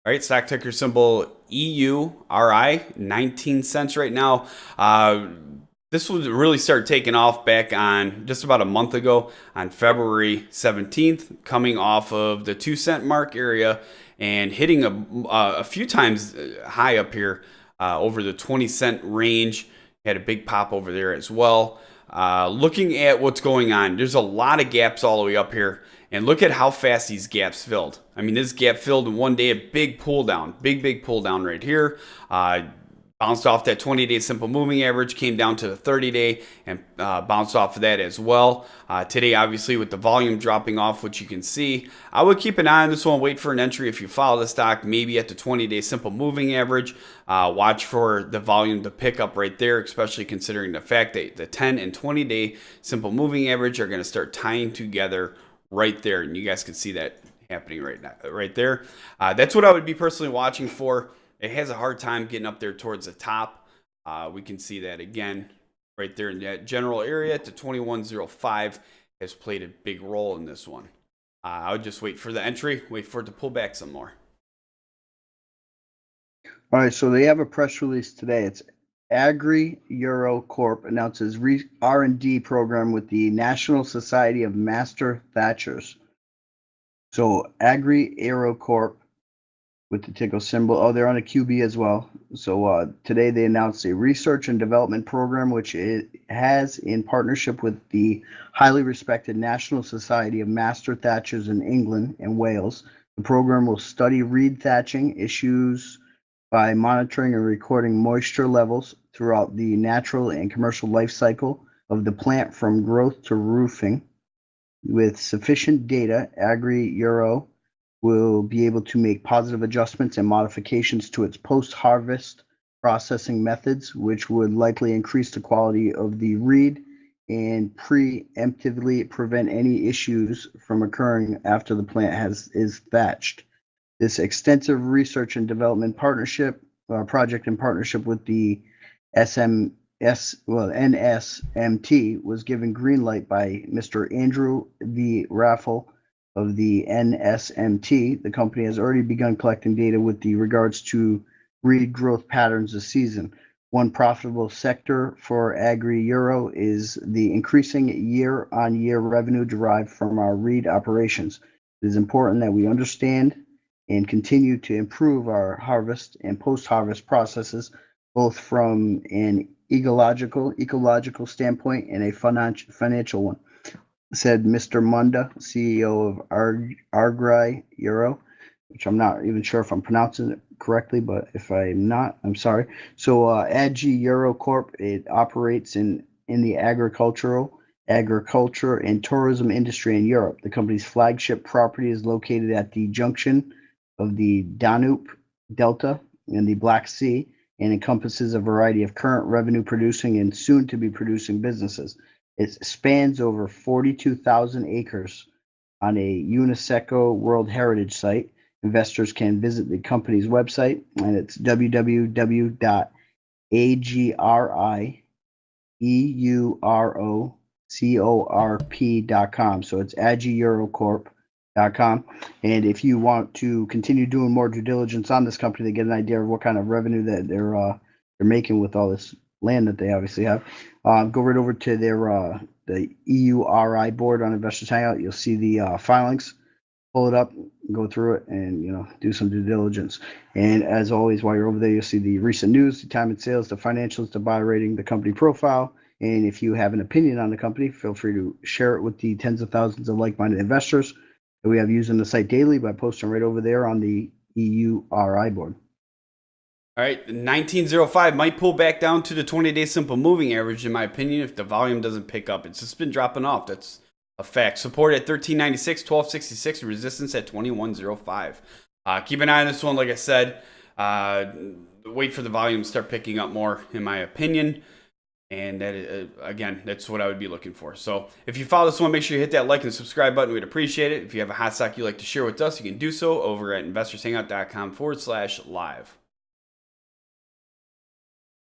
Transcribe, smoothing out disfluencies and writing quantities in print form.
All right, stock ticker symbol EURI, 19 cents right now. This will really start taking off back on just about a month ago on February 17th, coming off of the 2 cent mark area and hitting a few times high up here over the 20 cent range. Had a big pop over there as well. Looking at what's going on, there's a lot of gaps all the way up here. And look at how fast these gaps filled. I mean, this gap filled in one day, a big pull down, big pull down right here. Bounced off that 20-day simple moving average, came down to the 30-day and bounced off of that as well. Today, obviously, with the volume dropping off, which you can see, I would keep an eye on this one, wait for an entry if you follow the stock, maybe at the 20-day simple moving average. Watch for the volume to pick up right there, especially considering the fact that the 10 and 20-day simple moving average are going to start tying together right there, and you guys can see that happening right now, right there. That's what I would be personally watching for. It has a hard time getting up there towards the top. We can see that again right there in that general area to 2105 has played a big role in this one. I would just wait for the entry, wait for it to pull back some more. All right, so they have a press release today. It's AgriEuro Corp announces R&D program with the National Society of Master Thatchers. So AgriEuro Corp with the ticker symbol. Oh, they're on a QB as well. So today they announced a research and development program which it has in partnership with the highly respected National Society of Master Thatchers in England and Wales. The program will study reed thatching issues by monitoring and recording moisture levels throughout the natural and commercial life cycle of the plant from growth to roofing. With sufficient data, AgriEuro will be able to make positive adjustments and modifications to its post-harvest processing methods, which would likely increase the quality of the reed and preemptively prevent any issues from occurring after the plant is thatched. This extensive research and development project in partnership with the NSMT was given green light by Mr. Andrew V. Raffle of the NSMT. The company has already begun collecting data with regards to reed growth patterns this season. One profitable sector for AgriEuro is the increasing year-on-year revenue derived from our reed operations. It is important that we understand and continue to improve our harvest and post-harvest processes, both from an ecological standpoint and a financial one, said Mr. Munda, CEO of AgriEuro, which I'm not even sure if I'm pronouncing it correctly, but if I'm not, I'm sorry. So AgriEuro Corp, it operates in the agriculture and tourism industry in Europe. The company's flagship property is located at the junction of the Danube Delta and the Black Sea and encompasses a variety of current revenue producing and soon to be producing businesses. It spans over 42,000 acres on a UNESCO World Heritage Site. Investors can visit the company's website, and it's www.agrieuro.com. So it's AgriEuroCorp.com. And if you want to continue doing more due diligence on this company to get an idea of what kind of revenue that they're making with all this land that they obviously have, go right over to their the EURI board on Investors Hangout. You'll see the filings. Pull it up, go through it, and do some due diligence. And as always, while you're over there, you'll see the recent news, the time and sales, the financials, the buy rating, the company profile. And if you have an opinion on the company, feel free to share it with the tens of thousands of like-minded investors that we have using the site daily by posting right over there on the EURI board. All right, 1905 might pull back down to the 20-day simple moving average, in my opinion, if the volume doesn't pick up. It's just been dropping off. That's a fact. Support at 1396, 1266, resistance at 2105. Keep an eye on this one, like I said. Wait for the volume to start picking up more, in my opinion. And that again, that's what I would be looking for. So if you follow this one, make sure you hit that like and subscribe button. We'd appreciate it. If you have a hot stock you'd like to share with us, you can do so over at investorshangout.com/live.